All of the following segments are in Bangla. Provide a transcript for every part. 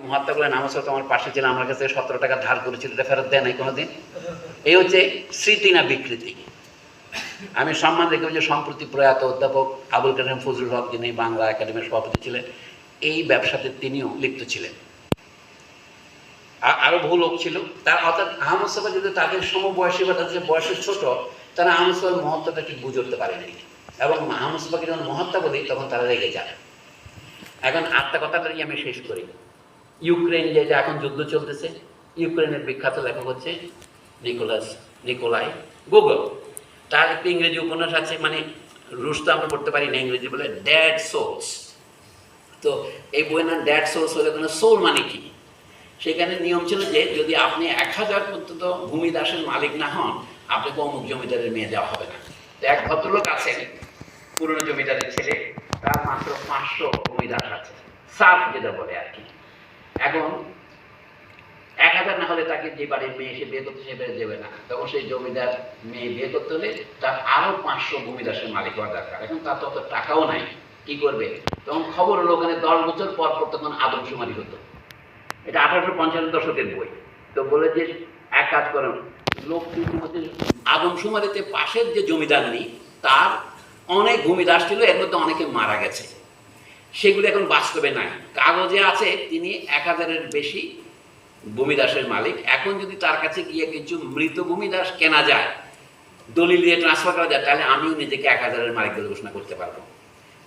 মহাত্মা বলেন আমার সাথে আমার পাশে ছিল, আমার কাছে 17 টাকা ধার করেছিল, এটা ফেরত দেয় নাই কোনোদিন। এই হচ্ছে স্মৃতি না বিকৃতি। আমি সম্মান রেখে যে সম্প্রতি প্রয়াত অধ্যাপক আবুল কালাম ফজলুল হক, যিনি বাংলা একাডেমির সভাপতি ছিলেন, এই ব্যবসাতে তিনিও লিপ্ত ছিলেন। আরও বহু লোক ছিল। তার অর্থাৎ আহমদ সাফা যদি তাদের সমবয়সী বা তাদের বয়সের ছোট, তারা আহমদ সাফার মহত্বটা ঠিক বুঝে উঠতে পারেনি। এবং আহমদ সাফাকে যখন মহাত্মা বলি তখন তারা রেগে যায়। এখন আত্মা কথাটাই আমি শেষ করি। ইউক্রেন যে এখন যুদ্ধ চলতেছে, ইউক্রেনের বিখ্যাত লেখক হচ্ছে নিকোলাই গোগল। তার একটি ইংরেজি উপন্যাস আছে, মানে রুশ তো আমরা পড়তে পারি না, ইংরেজি বলে ড্যাড সোলস। তো এই বইয়ের নাম ড্যাড সোলস হলে কোনো সোল মানে কি, সেখানে নিয়ম ছিল যে যদি আপনি 1000 পর্যন্ত ভূমিদাসের মালিক না হন, আপনাকে অমুক জমিদারের মেয়ে দেওয়া হবে না। তো এক ভদ্রলোক আছেন, পুরনো জমিদারের ছেলে, তার মাত্র 500 ভূমিদাস আছে, সাফ যেটা বলে আর কি। এখন 1000 না হলে তাকে যে বাড়ির মেয়ে এসে বিয়ে করতে, সে বেড়ে দেবে না। তখন সেই জমিদার মেয়ে বিয়ে করতে হলে তার আরো 500 ভূমিদাসের মালিক হওয়া দরকার। এখন তার তত টাকাও নাই, কি করবে? তখন খবর হলো ওখানে 10 বছর পর পর তখন আদমশুমারি হতো। এটা 1850 দশকের বই। তো বলে যে এক কাজ করেন, লোক আদমশুমারিতে পাশের যে জমিদার নেই, তার অনেক ভূমিদাস ছিল, এর মধ্যে অনেকে মারা গেছে, সেগুলো এখন বাস্তবে নাই। কাগজে আছে তিনি 1000-এর বেশি ভূমিদাসের মালিক। এখন যদি তার কাছে গিয়ে কিছু মৃত ভূমিদাস কেনা যায়, দলিল দিয়ে ট্রান্সফার করা যায়, তাহলে আমিও নিজেকে 1000-এর মালিক বলে ঘোষণা করতে পারবো।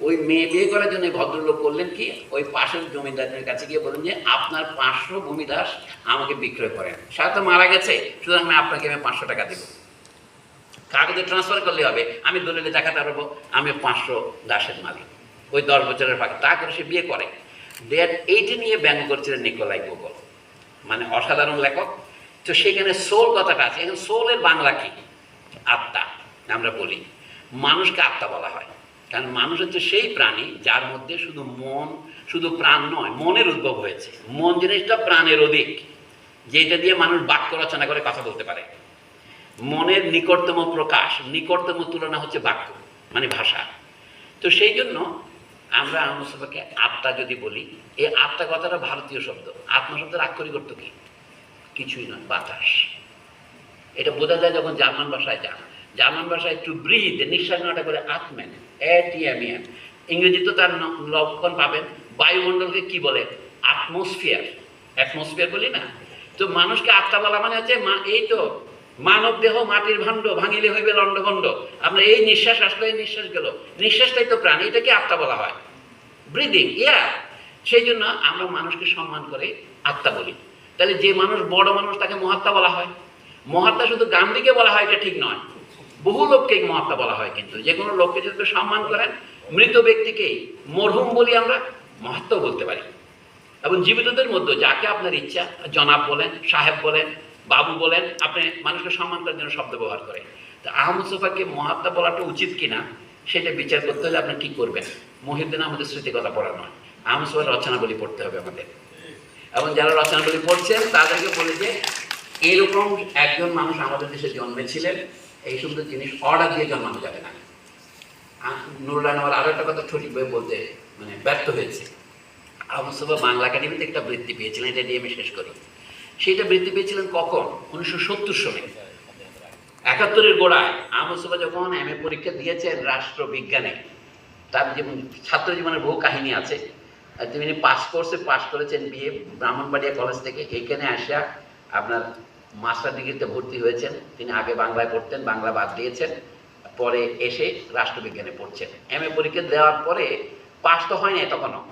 ওই মেয়ে বিয়ে করার জন্য ভদ্রলোক করলেন কি, ওই পাশের জমিদারের কাছে গিয়ে বলেন যে আপনার 500 ভূমিদাস আমাকে বিক্রয় করেন, সাথে মারা গেছে, সুতরাং আপনাকে আমি 500 টাকা দেবো। কাগজে ট্রান্সফার করলে হবে, আমি দলিলে দেখাতে পারবো আমি 500 দাসের মালিক। ওই 10 বছরের ফাঁকে তা করে সে বিয়ে করে। এইটি নিয়ে ব্যঙ্গ করছিলেন নিকোলাই গোগল, মানে অসাধারণ লেখক। তো সেখানে সোল কথাটা আছে। এখন সোলের বাংলা কি? আত্মা। আমরা বলি মানুষকে আত্মা বলা হয়, কারণ মানুষ হচ্ছে সেই প্রাণী যার মধ্যে শুধু মন, শুধু প্রাণ নয়, মনের উদ্ভব হয়েছে। মন জিনিসটা প্রাণের অধিক, যেটা দিয়ে মানুষ বাক্য রচনা করে কথা বলতে পারে। মনের নিকটতম প্রকাশ, নিকটতম তুলনা হচ্ছে বাক্য, মানে ভাষা। তো সেই জন্য আমরা আহমদ সাফাকে আত্মা যদি বলি, এই আত্মা কথাটা ভারতীয় শব্দ। আত্মা শব্দের আক্ষরিক অর্থ কি? কিছুই নয়, বাতাস। এটা বোঝা যায় যখন জার্মান ভাষায় যান। জার্মান ভাষায় টু ব্রিথ, নিঃশ্বাস নেওয়াটা করে আত্মেন, এটিএমএন। ইংরেজি তো তার লক্ষণ পাবেন। বায়ুমণ্ডলকে কি বলে? অ্যাটমসফিয়ার। অ্যাটমসফিয়ার বলি না? তো মানুষকে আত্মা বলা মানে হচ্ছে এই তো মানব দেহ মাটির ভাণ্ড, ভাঙিলে হইবে লণ্ডভণ্ড। আপনার এই নিঃশ্বাস আসলে, এই নিঃশ্বাস গেল, নিঃশ্বাসটাই তো প্রাণ, এটাকে আত্মা বলা হয়, ব্রিদিং, এয়ার। সেই জন্য আমরা মানুষকে সম্মান করে আত্মা বলি। তাহলে যে মানুষ বড় মানুষ তাকে মহাত্মা বলা হয়। মহাত্মা শুধু গান্ধীকে বলা হয় এটা ঠিক নয়, বহু লোককে মহাত্মা বলা হয়। কিন্তু যে কোনো লোককে যদি সম্মান করেন, মৃত ব্যক্তিকেই মরহুম বলি, আমরা মহাত্মা বলতে পারি। এবং জীবিতদের মধ্যে যাকে আপনার ইচ্ছা, জনাব বলেন, সাহেব বলেন, বাবু বলেন, আপনি মানুষকে সম্মান করার জন্য শব্দ ব্যবহার করেন। তো আহমদ সাফাকে মহাত্মা বলাটা উচিত কিনা সেটা বিচার করতে হলে আপনি কি করবেন? মহিউদ্দিন আমাদের স্মৃতিকথা পড়া নয়, আহমদ সাফার রচনাবলী পড়তে হবে আমাদের। এবং যারা রচনাবলী পড়ছেন তাদেরকে বলে যে এইরকম একজন মানুষ আমাদের দেশে জন্মেছিলেন, এই সুন্দর জিনিস অর্ডার দিয়ে জন্মানো যাবে না। নুরুল আনোয়ার আরো একটা কথা সঠিকভাবে বলতে মানে ব্যর্থ হয়েছে। আহমদ সাফা বাংলা একাডেমিতে একটা বৃত্তি পেয়েছিলেন, এটা দিয়ে আমি শেষ করি। সেইটা বৃত্তি পেয়েছিলেন কখন? 1970 সনে। 71-এর গোড়ায় আহমদ সাফা যখন এমএ পরীক্ষা দিয়েছেন রাষ্ট্রবিজ্ঞানে, তার যেমন ছাত্র জীবনের বহু কাহিনী আছে। তিনি কোর্সে পাস করেছেন বিএ ব্রাহ্মণবাড়িয়া কলেজ থেকে। এইখানে আসা আপনার মাস্টার ডিগ্রিতে ভর্তি হয়েছেন। তিনি আগে বাংলায় পড়তেন, বাংলা বাদ দিয়েছেন, পরে এসে রাষ্ট্রবিজ্ঞানে পড়ছেন। এমএ পরীক্ষা দেওয়ার পরে পাস তো হয় না, তখনও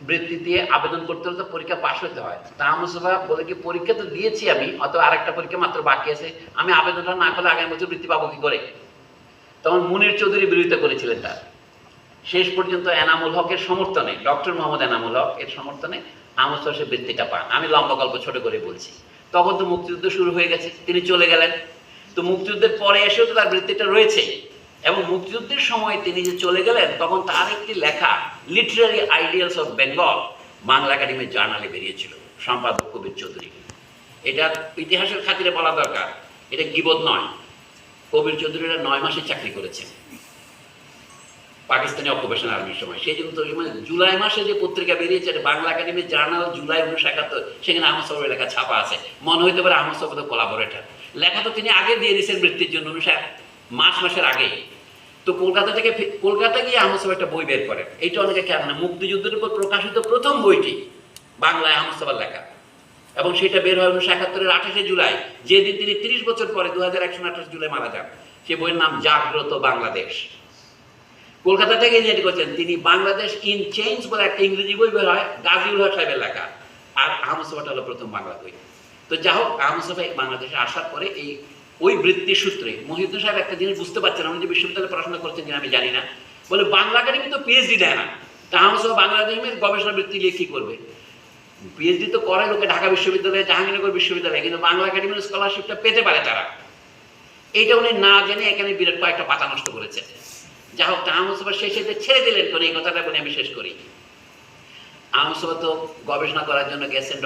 বৃত্তি দিয়ে আবেদন করতে হলে তো পরীক্ষা পাস হতে হয়। তা আহমদ সাফা বলে কি, পরীক্ষা তো দিয়েছি আমি, অত আরেকটা পরীক্ষা মাত্র বাকি আছে, আমি আবেদনটা না করলে আগামী বছর বৃত্তি পাবো কি করে? তখন মুনির চৌধুরী বিরোধিতা করেছিলেন তার। শেষ পর্যন্ত এনামুল হকের সমর্থনে, ডক্টর মোহাম্মদ এনামুল হক এর সমর্থনে আহমদ সাফা সে বৃত্তিটা পান। আমি লম্বা গল্প ছোট করে বলছি। তখন তো মুক্তিযুদ্ধ শুরু হয়ে গেছে, তিনি চলে গেলেন। তো মুক্তিযুদ্ধের পরে এসেও তো তার বৃত্তিটা রয়েছে। এবং মুক্তিযুদ্ধের সময় তিনি যে চলে গেলেন, তখন তার একটি লেখা Literary ideals of Bengal Bangla একাডেমির জার্নালে বেরিয়েছিল, সম্পাদক কবির চৌধুরী। এটা ইতিহাসের খাতিরে বলা দরকার, এটা গীবত নয়। কবির চৌধুরীরা 9 মাসে চাকরি করেছেন। পাকিস্তানি অকুপেশন আর্মির সময়। সেই জন্য তো মানে জুলাই মাসে যে পত্রিকা বেরিয়েছে বাংলা একাডেমির জার্নাল জুলাই 1971, সেখানে আহমদ সাহেবের লেখা ছাপা আছে। মনে হইতে পারে আহমদ সাহেব কোলাবোরেটর। লেখা তো তিনি আগে দিয়ে দিয়েছেন মৃত্যুর জন্য মাসের আগে। তো কলকাতা গিয়ে আহমদ সাহেব একটা বই বের করেন। এইটা অনেকে খেয়াল না, মুক্তিযুদ্ধের উপর প্রকাশিত প্রথম বইটি বাংলায় আহমদ সাহেবের লেখা, এবং সেটা বের হয় 1971-এর 28শে জুলাই, যেদিন তিনি 30 বছর পরে 2128 জুলাই মারা যান। সে বইয়ের নাম জাগ্রত বাংলাদেশ। কলকাতা থেকে যেটি করছেন তিনি, বাংলাদেশ ইন চেঞ্জ বলে একটা ইংরেজি বই বের হয়, গাজীউল হক সাহেবের লেখা, আর আহমদ সাহেবটা হলো প্রথম বাংলা বই। তো যা হোক, আহমদ সাহেব বাংলাদেশে আসার পরে ওই বৃত্তির সূত্রে মহিউদ্দিন সাহেব একটা জিনিস বুঝতে পারছেন, আমি যে বিশ্ববিদ্যালয়ে পড়াশোনা করছেন কিনা আমি জানি না, বলে বাংলা একাডেমি তো পিএইচডি দেয় না, তা আহমদ সাহেব বাংলা একাডেমির গবেষণা বৃত্তি নিয়ে কি করবে? পিএইচডি তো করে লোকে ঢাকা বিশ্ববিদ্যালয়ে, জাহাঙ্গীরনগর বিশ্ববিদ্যালয়ে, কিন্তু বাংলা একাডেমির স্কলারশিপটা পেতে পারে তারা। এইটা উনি না জেনে এখানে বিরাট কয়েকটা পাতা নষ্ট করেছে। যা হোক, আহমদ সাহেব শেষে ছেড়ে দিলেন কোন, এই কথাটা বলে আমি শেষ করি। আহমদ সাহেব তো গবেষণা করার জন্য গেছেন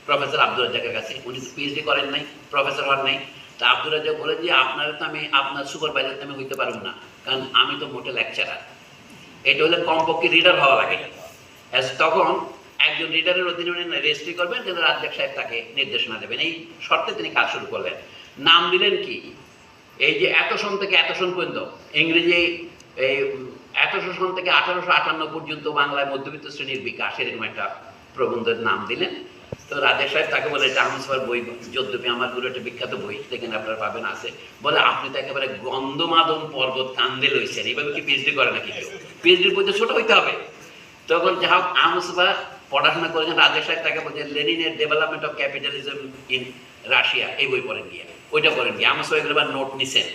প্রফেসর আব্দুর রাজ্জাকের কাছে। উনি তো পিএইচডি করেন নাই, প্রফেসর হন নাই। তা আব্দুর রাজ্জাক বলে যে আপনারা তো আপনার সুপারভাইজার তো আমি হইতে পারবো না, কারণ আমি তো মোটে লেকচারার। এটা হলে কমপক্ষে রিডার হওয়া লাগে। তখন একজন রিডারের অধীনে উনি রেজিস্ট্রি করবেন, কিন্তু রাজ্জাক সাহেব তাকে নির্দেশনা দেবেন। এই শর্তে তিনি কাজ শুরু করলেন। নাম দিলেন কি, এই যে এত সন থেকে এত সন পর্যন্ত, ইংরেজি এই 1100 সন থেকে 1858 পর্যন্ত বাংলায় মধ্যবিত্ত শ্রেণীর বিকাশ, এরকম একটা প্রবন্ধের নাম দিলেন। তো রাজা সাহেব তাকে বলে, এটা আহমদ সাহেবের বই, যদ্যপি আমার গুলো একটা বিখ্যাত বই, সেখানে আপনারা পাবেন আছে। বলে আপনি তো একেবারে গন্ধমাদন পর্বত কান্দে লইছেন, এইভাবে কি পিএইচডি করে নাকি কেউ? পিএইচডির বই তো ছোট হইতে হবে। তখন যা হোক, আহমদ সাহেব পড়াশোনা করেছেন। রাজা সাহেব তাকে বলছেন লেনিনের development of capitalism in Russia, এই বই পড়েন গিয়ে, ওইটা পড়েন গিয়ে। আহমদ সাহেব এবার নোট নিছেন।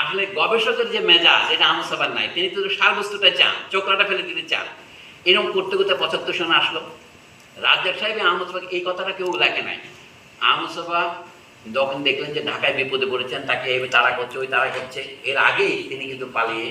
আসলে গবেষকের যে মেজাজ, এটা আহমদ সাহেব নাই। তিনি তো সার বস্তুটা চান, চোখলাটা ফেলে দিতে চান। এরকম করতে করতে 75 সনে আসলো। রাজ্জাক সাহেব আহমদ সাহেব এই কথাটা কেউ লেখে নাই। আহমদ সাহেব যখন দেখলেন যে ঢাকায় বিপদে পড়েছেন, তাকে তাড়া করছে, ওই তাড়া করছে, এর আগেই তিনি কিন্তু পালিয়ে